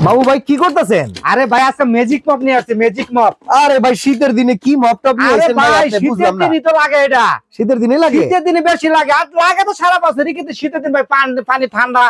বাবু ভাই কি করতেছেন? আরে ভাই আজকে ম্যাজিক মপ নিয়ে আসছে, ম্যাজিক মপ। আরে ভাই শীতের দিনে কি মপ টপ নিয়ে আসেন ভাই? আপনি বুঝলাম না। শীতের দিনে তো লাগে এটা। শীতের দিনে লাগে? শীতের দিনে বেশি লাগে। আর লাগে তো সারা বছরই, কিন্তু শীতের দিন ভাই পানি ঠান্ডা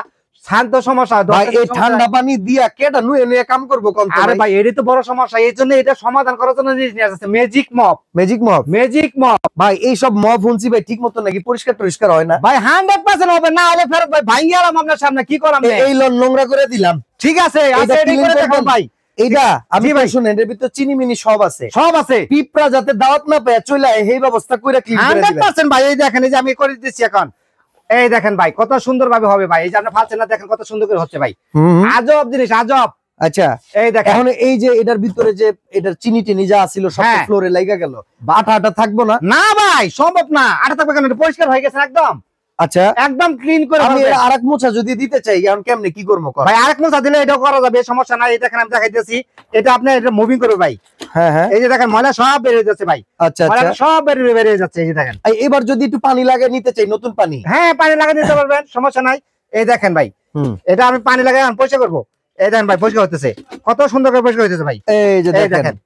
শান্ত সমস্যা। ভাই এই ঠান্ডা পানি দিয়া কেডা নুয়ে নুয়ে কাম করবো কোন? আরে ভাই এটাই তো বড় সমস্যা, এই জন্য এটা সমাধান করার জন্য জিনিস নিয়ে আসছে magic mop. Magic mop, magic mop. ভাই এই সব মপ হুনছি ভাই ঠিক মতো নাকি পরিষ্কার হয় না? ভাই 100% হবে, না হলে ফেরত ভাই ভাঙি গেলাম আপনার সামনে, কি করাম? এই লোন নোংরা করে দিলাম। ঠিক আছে এটাই করে দেখুন ভাই। এইটা আমি ভাই শুনেন, এর ভিতর চিনি মিনি সব আছে, সব আছে। পিঁপড়া যাতে দাওয়াত না পায় চলে এই ব্যবস্থা কইরা ক্লিন করে দিবেন 100% ভাই। এই দেখেন, এই যে আমি করে দিচ্ছি এখন। এই দেখেন ভাই কত সুন্দর ভাবে হবে ভাই। এই যে আপনি ফালছেন না, দেখেন কত সুন্দর করে হচ্ছে ভাই। আজব জিনিস, আজব। আচ্ছা এই দেখেন, এখন এই যে এটার ভিতরে যে এটার চিনি টিনি যা ছিল সব ফ্লোরে লাগা গেল, আটা থাকবো না? না ভাই সম্ভব না, আটা থাকবে কেন? এটা পরিষ্কার হয়ে গেছে একদম। আচ্ছা একদম ক্লিন করে। আমি আরেক মোছা যদি দিতে চাই এখন কেমনে কি করবো? ভাই আরেক মোছা দিলে এটাও করা যাবে, সমস্যা নাই। এই দেখেন আমি দেখাইতেছি, এটা আপনি এটা মুভিং করবে ভাই। হ্যাঁ হ্যাঁ, এই যে দেখেন ময়লা সব বের হয়ে যাচ্ছে ভাই। আচ্ছা আচ্ছা, সব বের হয়ে যাচ্ছে। এই যে দেখেন, এবার যদি একটু পানি লাগে নিতে চাই, নতুন পানি? হ্যাঁ পানি লাগিয়ে দিতে পারবেন, সমস্যা নাই। এই দেখেন ভাই, এটা আমি পানি লাগাই এখন পরিষ্কার করবো। এই দেখেন ভাই পরিষ্কার হতেছে, কত সুন্দর করে পরিষ্কার হইতেছে ভাই। এই যে দেখেন,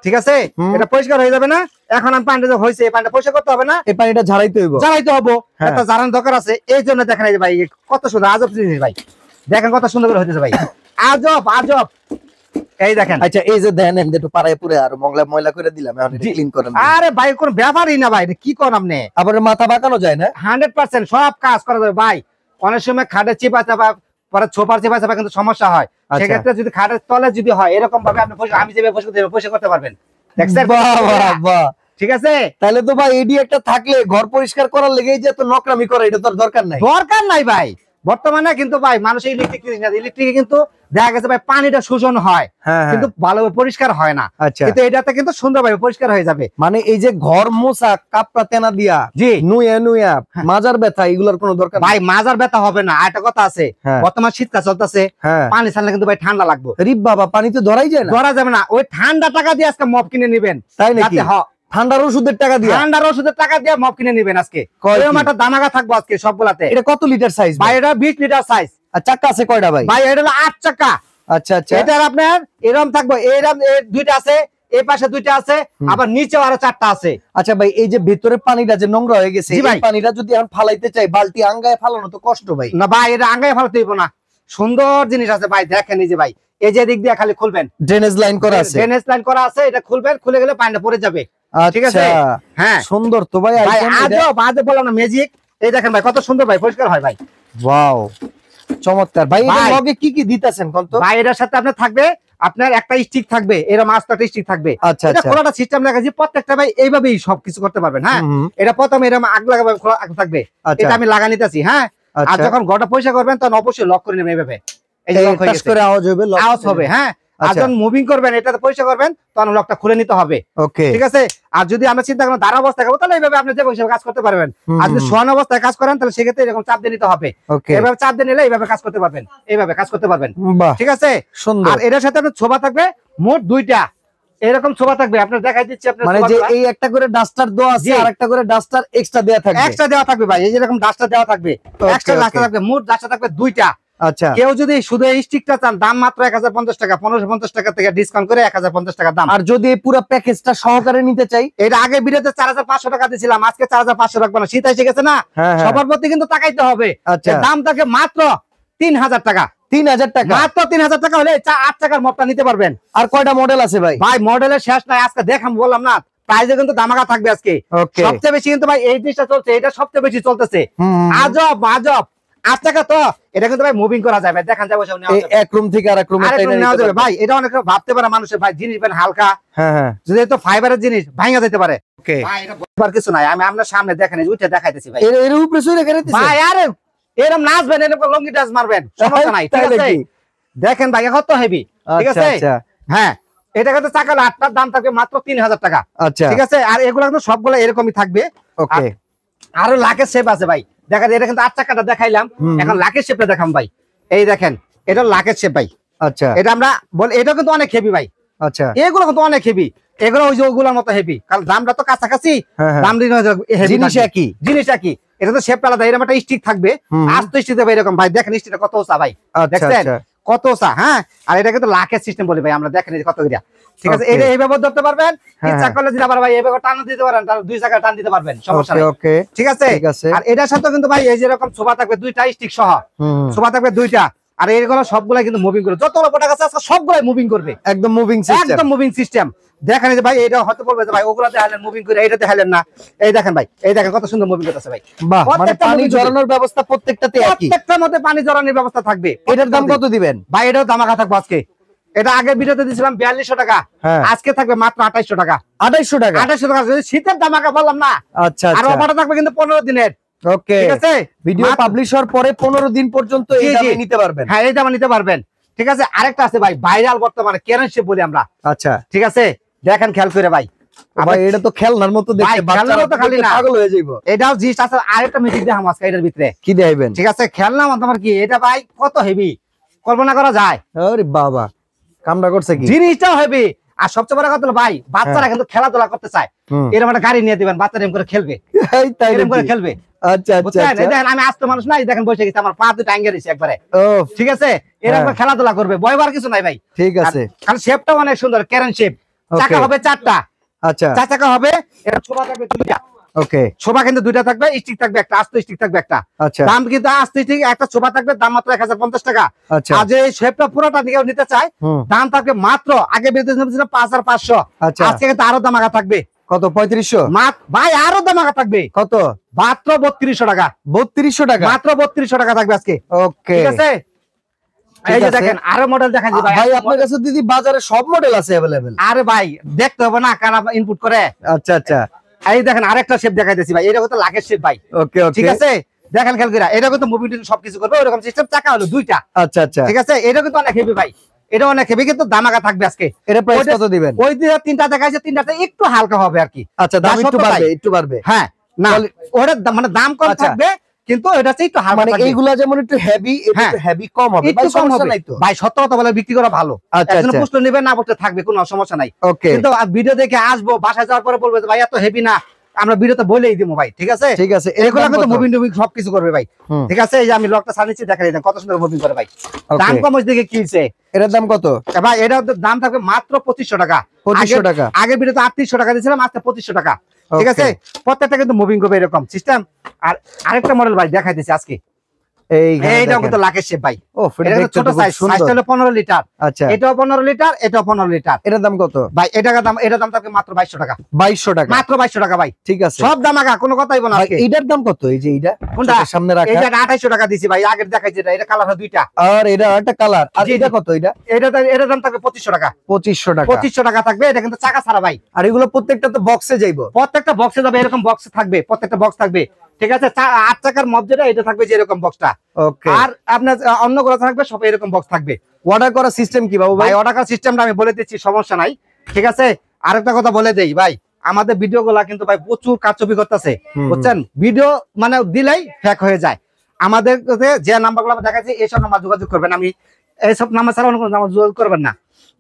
ঠিক আছে এটা পরিষ্কার হয়ে যাবে না? এখন আমি পানিটা হয়েছে, এই পানিটা পরিষ্কার করতে হবে না? এই পানিটা ঝাড়াইতে হইব, ঝাড়াইতে হবে, এটা ঝাড়ানোর দরকার আছে। এই জন্য দেখেন এই যে ভাই কত সুন্দর আজব জিনিস ভাই, দেখেন কত সুন্দর করে হইতেছে ভাই, আজব আজব। এই দেখেন, আচ্ছা এই যে দেন একটু পাড়ায় পুরে আর ময়লা করে দিলাম, এখন এটা ক্লিন করেন। আরে ভাই কোন ব্যাপারই না ভাই, কি করেন আপনি? আবার মাথা বাঁকানো যায় না? 100% সব কাজ করা যাবে ভাই। অনেক সময় খাটে চিপা চাপা পরে ছোপার চিপা চাপা কিন্তু সমস্যা হয়, সেক্ষেত্রে যদি খাটের তলে যদি হয় এরকম ভাবে আপনি আমি যেভাবে পরিষ্কার করতে পারবেন। ঠিক আছে, তাহলে তো ভাই এডি একটা থাকলে ঘর পরিষ্কার করার লেগেই যে তো নকরামি করে, এটা তো দরকার নাই। দরকার নাই ভাই। বর্তমানে কিন্তু ভাই মানুষ ইলেকট্রিকে কিন্তু দেখা গেছে ভাই পানিটা শোষণ হয় কিন্তু ভালোভাবে পরিষ্কার হয় না। কিন্তু এটাতে কিন্তু সুন্দরভাবে পরিষ্কার হয়ে যাবে। মানে এই যে ঘর মোছা কাপড় তেনা দিয়া জি নুয়া মাজার ব্যথা এগুলোর কোনো দরকার ভাই। মাজার ব্যথা হবে না। একটা কথা আছে, বর্তমান শীতকাল চলতেছে, পানি ছাড়লে কিন্তু ভাই ঠান্ডা লাগবে। রিপ বাবা, পানি তো ধরাই যায় না। ধরা যাবে না, ওই ঠান্ডা টাকা দিয়ে আজকে মপ কিনে নিবেন। তাই নাকি? ঠান্ডার ওষুধের টাকা দিয়ে? ঠান্ডার ওষুধের টাকা দিয়ে মপ কিনে নিবেন আজকে। একটা দামাগা থাকবো আজকে সবগুলাতে। এটা কত লিটার সাইজ ভাই? এটা 20 লিটার সাইজ। আর চাকা আছে কয়টা ভাই? ভাই এটা হলো 8 চাকা। আচ্ছা আচ্ছা, এটা আপনার এরকম থাকবে, এরকম দুইটা আছে, এই পাশে দুইটা আছে, আবার নিচেও আরো 4টা আছে। আচ্ছা ভাই এই যে ভিতরে পানিটা যে নোংরা হয়ে গেছে, এই পানিটা যদি এখন ফালাইতে চাই, বালতি আঙ্গায় ফালানো তো কষ্ট ভাই। না ভাই এটা আঙ্গায় ফালাতে হইব না, সুন্দর জিনিস আছে ভাই। দেখেন এই যে ভাই, এই যে দিক দিয়ে খালি খুলবেন, ড্রেনেজ লাইন করা আছে। ড্রেনেজ লাইন করা আছে, এটা খুলবেন, খুলে গেলে পানিটা পড়ে যাবে। ঠিক আছে, হ্যাঁ সুন্দর তো ভাই। আজব বললাম না ম্যাজিক। এই দেখেন ভাই কত সুন্দর ভাই পরিষ্কার হয় ভাই। ওয়াও চমৎকার ভাই। এর লগে কি কি দিতেছেন কোন? তো ভাই এটার সাথে আপনার থাকবে, আপনার একটা স্টিক থাকবে, এরকম আস্তে একটা স্টিক থাকবে। আচ্ছা আচ্ছা, খোলাটা সিস্টেম লাগাইছি প্রত্যেকটা ভাই, এইভাবেই সবকিছু করতে পারবেন। হ্যাঁ এটা প্রথমে এরকম আগ লাগাবে, খোলা থাকবে, এটা আমি লাগা নিতেছি। হ্যাঁ আর যখন ঘরটা পরিষ্কার করবেন তখন অবশ্যই লক করে নেবেন এইভাবে। এই যে লক হয়ে গেছে, আওয়াজ হবে। হ্যাঁ আর যখন মুভিং করবেন, এটাতে পরিষ্কার করবেন, তখন লকটা খুলে নিতে হবে। ঠিক আছে, আর যদি আমরা চিন্তা করেন দাঁড়া অবস্থায় খাবো, তাহলে এইভাবে আপনি যে কাজ করতে পারবেন। আর যদি শোয়ানো অবস্থায় কাজ করেন, তাহলে সেক্ষেত্রে এরকম চাপ দিয়ে নিতে হবে। এইভাবে চাপ দিয়ে নিলে এইভাবে কাজ করতে পারবেন, এইভাবে কাজ করতে পারবেন। ঠিক আছে, আর এটার সাথে আপনার ছোবা থাকবে মোট 2টা, এরকম ছোবা থাকবে। আপনার দেখাই দিচ্ছি, আপনার মানে যে এই একটা করে ডাস্টার দেওয়া আছে আর একটা করে ডাস্টার এক্সট্রা দেওয়া থাকবে। এক্সট্রা দেওয়া থাকবে ভাই, এই যে এরকম ডাস্টার দেওয়া থাকবে, এক্সট্রা ডাস্টার থাকবে, মোট ডাস্টার থাকবে 2টা। আচ্ছা, কেউ যদি শুধু এই স্টিকটা চান, দাম মাত্র 1050 টাকা, 1550 টাকা থেকে ডিসকাউন্ট করে 1050 টাকা দাম। আর যদি এই পুরো প্যাকেজটা সহকারে নিতে চাই, এটা আগে ভিডিওতে 4500 টাকা দিয়েছিলাম, আজকে 4500 রাখবো না, শীত এসে গেছে না, সবার প্রতি কিন্তু তাকাইতে হবে। দাম থাকে মাত্র 3000 টাকা। 3000 টাকা, মাত্র 3000 টাকা হলে 8 টাকার মপটা নিতে পারবেন। আর কয়টা মডেল আছে ভাই? ভাই মডেলের শেষ নাই, আজকে দেখাম বললাম না, প্রাইসে কিন্তু দামাকা থাকবে আজকে। সবচেয়ে বেশি কিন্তু ভাই এই জিনিসটা চলছে, এটা সবচেয়ে বেশি চলতেছে। আজব আজব 8 টাকা, তো এটা কিন্তু ভাই মুভিং করা যাবে। দেখেন যাবো এক রুম থেকে আরেক রুমে নেওয়া যাবে ভাই। এটা অনেক ভাবতে পারে মানুষের ভাই, জিনিস হালকা, যদি তো ফাইবারের জিনিস ভাঙা যেতে পারে। ভাই এটা বলার কিছু নাই, আমি আপনার সামনে দেখেন উঠে দেখাইতেছি ভাই। এর উপরে শুয়ে রেখে দিতেছি ভাই, আরে এরকম নাচবেন, এরকম লঙ্গি ডান্স মারবেন, সমস্যা নাই। ঠিক আছে, দেখেন ভাই কত হেভি। ঠিক আছে, হ্যাঁ এটা কিন্তু চাকাল 8টার দাম থাকবে মাত্র 3000 টাকা। ঠিক আছে, আর এগুলো কিন্তু সবগুলো এরকমই থাকবে। আরো লাখের শেপ আছে ভাই, দেখেন এটা কিন্তু 8 টাকাটা দেখাইলাম, এখন লাখের শেপটা দেখাম ভাই। এই দেখেন এটা লাখের শেপ ভাই। আচ্ছা, এটা আমরা বল, এটা কিন্তু অনেক হেভি ভাই। আচ্ছা, এগুলো কিন্তু অনেক হেভি, এগুলো ওই যে ওগুলোর মতো হেভি, কারণ দামটা তো কাছাকাছি, দাম জিনিস একই। এটা তো শেপটা আলাদা, এরকম একটা স্টিক থাকবে, আস্ত স্টিক দেবে এরকম ভাই। দেখেন স্টিকটা কত উঁচা ভাই, দেখছেন কত চা, হ্যাঁ। আর এটা কিন্তু লাখের সিস্টেম বলি ভাই আমরা, দেখেন কত গিরা, ঠিক আছে। এটা এইভাবে ধরতে পারবেন, ইচ্ছা করলে যদি আবার ভাই এইভাবে টান দিতে পারেন, তাহলে 2 চাকা টান দিতে পারবেন, সমস্যা নেই। ওকে, ঠিক আছে। আর এটার সাথে কিন্তু ভাই এই যে এরকম সোফা থাকবে 2টা স্টিক সহ, সোফা থাকবে 2টা। আর এইগুলো সবগুলাই কিন্তু মুভিং করবে, যতগুলো প্রোডাক্ট আছে আজকে সবগুলাই মুভিং করবে, একদম মুভিং সিস্টেম, একদম মুভিং সিস্টেম। দেখেন যে ভাই এটা হয়তো বলবে যে ভাই ওগুলা দেখালেন মুভিং করে, এটা দেখালেন না। এই দেখেন ভাই, এই দেখেন কত সুন্দর মুভিং করতেছে ভাই। বাহ, মানে পানি ঝরানোর ব্যবস্থা প্রত্যেকটাতে একই, প্রত্যেকটার মধ্যে পানি ঝরানোর ব্যবস্থা থাকবে। এটার দাম কত দিবেন ভাই? এটাও দামাকা থাকবে আজকে। এটা আগের ভিডিওতে দিয়েছিলাম 4200 টাকা, আজকে থাকবে মাত্র 2800 টাকা। 2800 টাকা, 2800 টাকা। শীতের দামাকা বললাম না। আচ্ছা, আর অফারটা থাকবে কিন্তু 15 দিনের। ওকে, ঠিক আছে। ভিডিও পাবলিশ হওয়ার পরে 15 দিন পর্যন্ত এই দামে নিতে পারবেন। হ্যাঁ, এই দামে নিতে পারবেন, ঠিক আছে। আরেকটা আছে ভাই, ভাইরাল বর্তমানে কেরান শেপ বলি আমরা। আচ্ছা, ঠিক আছে, দেখেন খেয়াল করে ভাই। ভাই এটা তো খেলনার মতো দেখতে, বাচ্চারা তো খালি না পাগল হয়ে যাইবো। এটাও জিনিস আছে। আরেকটা মিউজিক দেখাম আজকে এটার ভিতরে। কি দেখাইবেন? ঠিক আছে, খেলনা তোমার কি এটা ভাই কত হেভি, কল্পনা করা যায়? আরে বাবা, কামড়া করছে কি, জিনিসটাও হেভি। আর সবচেয়ে বড় কথা হলো ভাই, বাচ্চারা কিন্তু খেলাধুলা করতে চায়, এরকম একটা গাড়ি নিয়ে দিবেন, বাচ্চারা এরকম করে খেলবে, এরকম করে খেলবে। আচ্ছা আচ্ছা, দেখেন আমি আস্ত মানুষ নাই, দেখেন বসে গেছি, আমার পা দুটো আঙ্গে রয়েছে একবারে। ঠিক আছে, এরকম খেলাধুলা করবে, ভয়বার কিছু নাই ভাই। ঠিক আছে, কারণ শেপটাও অনেক সুন্দর, ক্যারেন শেপ। চাকা হবে 4টা, আচ্ছা 4 চাকা হবে। এটা ছোবা থাকবে 2টা। ওকে, ছোবা কিন্তু 2টা থাকবে, স্টিক থাকবে একটা, আস্ত স্টিক থাকবে একটা। আচ্ছা, দাম কিন্তু আস্ত স্টিক একটা ছোবা থাকবে, দাম মাত্র 1050 টাকা। আচ্ছা, আর যে শেপটা পুরোটা দিকেও নিতে চায়, দাম থাকবে মাত্র, আগে বেঁধে ছিল 5500, আজকে কিন্তু আরো দামাকা থাকবে। কত? 3500 ভাই, আরো দামাকা থাকবে। কত? মাত্র 3200 টাকা। 3200 টাকা, মাত্র 3200 টাকা থাকবে আজকে। ওকে, ঠিক আছে। এই যে দেখেন আরো মডেল দেখাই দিই ভাই। ভাই আপনার কাছে দিদি বাজারে সব মডেল আছে अवेलेबल। আরে ভাই দেখতে হবে না, কারা ইনপুট করে। আচ্ছা আচ্ছা, এই দেখেন আরেকটা শেপ দেখাইতেছি ভাই, এটা কত লাখের শেপ ভাই। ওকে ওকে, ঠিক আছে। দেখেন খেয়াল করে, এটা কিন্তু মুভি সবকিছু করবে, ওরকম সিস্টেম। চাকা হলো 2টা। আচ্ছা আচ্ছা, ঠিক আছে। এটা কিন্তু অনেক হেভি ভাই, এটা অনেক হেভি, কিন্তু দামাকা থাকবে আজকে। এটা প্রাইস কত দিবেন? ওই 3টা দেখাইছে, 3টাতে একটু হালকা হবে আর কি। আচ্ছা, দাম একটু বাড়বে, একটু বাড়বে। হ্যাঁ, না ওটা মানে দাম কম থাকবে, কিন্তু এটা একটু হালকা। মানে এইগুলা যেমন একটু হেভি, এটা একটু হেভি কম হবে ভাই, সমস্যা নাই তো ভাই। সত্য কথা বলে বিক্রি করা ভালো। একজন প্রশ্ন নেবেন না, বলতে থাকবে, কোনো সমস্যা নাই। কিন্তু ভিডিও দেখে আসবো, বাসায় যাওয়ার পরে বলবে ভাই এত হেভি না, আমরা ভিডিওতে বলেই দিব ভাই। ঠিক আছে, ঠিক আছে। এগুলো কিন্তু মুভিং টুভিং সবকিছু করবে ভাই। ঠিক আছে, এই যে আমি লকটা সার্ভিসে দেখাই দেন, কত সুন্দর মুভিং করে ভাই। দাম কম দেখে কি হইছে? এটার দাম কত ভাই? এটার দাম থাকবে মাত্র 2500 টাকা। 2500 টাকা। আগের ভিডিওতে 3800 টাকা দিয়েছিলাম, আজকে 2500 টাকা। ঠিক আছে, প্রত্যেকটা কিন্তু মুভিং করবে এরকম সিস্টেম। আর আরেকটা মডেল ভাই দেখাই দিচ্ছি আজকে, এইটাও কিন্তু লাখের শেপ ভাই। এটা ছোট সাইজ, সাইজটা হলো 15 লিটার। আচ্ছা, এটাও 15 লিটার, এটাও 15 লিটার। এটার দাম কত ভাই? এটার দাম থাকবে মাত্র 2200 টাকা। 2200 টাকা, মাত্র 2200 টাকা ভাই। ঠিক আছে, সব দাম আগা, কোনো কথাই বলা। এটার দাম কত? এই যে এইটা কোনটা সামনে রাখা, এটা 2800 টাকা দিছি ভাই। আগের দেখাইছি, এটা কালার হয় 2টা, আর এটা একটা কালার। আর এটা কত? এটার দাম থাকবে 2500 টাকা। 2500 টাকা, 2500 টাকা থাকবে। এটা কিন্তু চাকা ছাড়া ভাই। আর এগুলো প্রত্যেকটা তো বক্সে যাইবো, প্রত্যেকটা বক্সে যাবে, এরকম বক্স থাকবে, প্রত্যেকটা বক্স থাকবে। ঠিক আছে, 8 চাকার মব যেটা, এটা থাকবে যে এরকম বক্সটা। ওকে, আর আপনার অন্যগুলো থাকবে সব এরকম বক্স থাকবে। অর্ডার করার সিস্টেম কি বাবু ভাই? অর্ডার করার সিস্টেমটা আমি বলে দিচ্ছি, সমস্যা নাই। ঠিক আছে, আরেকটা কথা বলে দেই ভাই, আমাদের ভিডিও গুলা কিন্তু ভাই প্রচুর কারচুপি করতেছে, বুঝছেন? ভিডিও মানে দিলেই ফেক হয়ে যায়। আমাদের যে নাম্বারগুলো দেখাচ্ছি, এইসব নাম্বার যোগাযোগ করবেন। আমি এইসব নাম্বার ছাড়া অন্য কোনো নাম্বার যোগাযোগ করবেন না।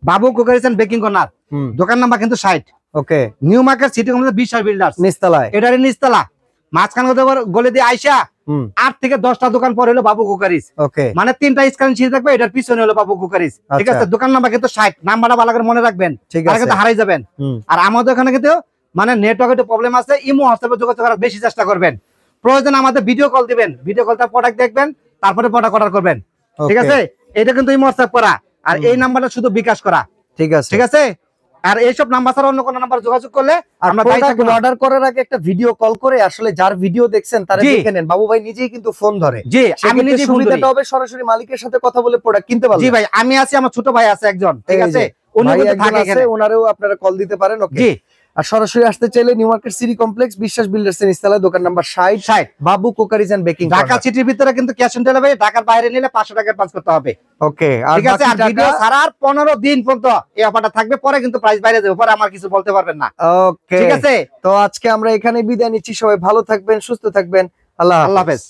বাবু কুকারিস এন্ড বেকিং কর্নার, দোকান নাম্বার কিন্তু 60। ওকে, নিউ মার্কেট সিটি কমপ্লেক্স, বিশ্বাস বিল্ডার্স, নিচতলায়। এটারই নিচতলা, মাঝখানে গলে দিয়ে আইসা 8 থেকে 10টা দোকান পরে হলো বাবু কুকারিস। ওকে, মানে 3টা স্ক্রিন ছিঁড়ে থাকবে, এটার পিছনে হলো বাবু কুকারিস। ঠিক আছে, দোকান নাম্বার কিন্তু 60। নাম্বারটা ভালো করে মনে রাখবেন, তাহলে কিন্তু হারাই যাবেন। আর আমাদের এখানে কিন্তু মানে নেটওয়ার্কের একটু প্রবলেম আছে, ইমো হোয়াটসঅ্যাপে যোগাযোগ করার বেশি চেষ্টা করবেন। প্রয়োজন আমাদের ভিডিও কল দিবেন, ভিডিও কলটা প্রোডাক্ট দেখবেন, তারপরে প্রোডাক্ট অর্ডার করবেন। ঠিক আছে, এটা কিন্তু ইমো হোয়াটসঅ্যাপ করা, আর এই নাম্বারটা শুধু বিকাশ করা। ঠিক আছে, ঠিক আছে। আর এইসব নাম্বার ছাড়া অন্য কোন নাম্বার যোগাযোগ করলে আমরা অর্ডার করার আগে একটা ভিডিও কল করে আসলে যার ভিডিও দেখছেন তারা দেখে নেন। বাবু ভাই নিজেই কিন্তু ফোন ধরে। জি, আমি নিজেই সুবিধাটা হবে সরাসরি মালিকের সাথে কথা বলে প্রোডাক্ট কিনতে পারবেন। জি ভাই, আমি আছি, আমার ছোট ভাই আছে একজন। ঠিক আছে, উনি কিন্তু থাকে এখানে, ওনারেও আপনারা কল দিতে পারেন। ওকে, জি। আর সরাসরি আসতে চাইলে নিউ মার্কেট সিটি কমপ্লেক্স, বিশ্বাস বিল্ডার্স এর নিচতলায়, দোকান number 60, Babu cookeries and baking. Dhaka সিটির ভিতরে কিন্তু ক্যাশ অন ডেলিভারি, ঢাকার বাইরে নিলে 500 টাকা অ্যাডভান্স করতে হবে। ওকে, ঠিক আছে। আর ভিডিও ছাড়ার 15 দিন পর্যন্ত এই অফারটা থাকবে, পরে কিন্তু প্রাইস বাইরে যাবে, পরে আমার কিছু বলতে পারবেন না। ওকে, ঠিক আছে। তো আজকে আমরা এখানে বিদায় নিচ্ছি, সবাই ভালো থাকবেন, সুস্থ থাকবেন। আল্লাহ হাফেজ।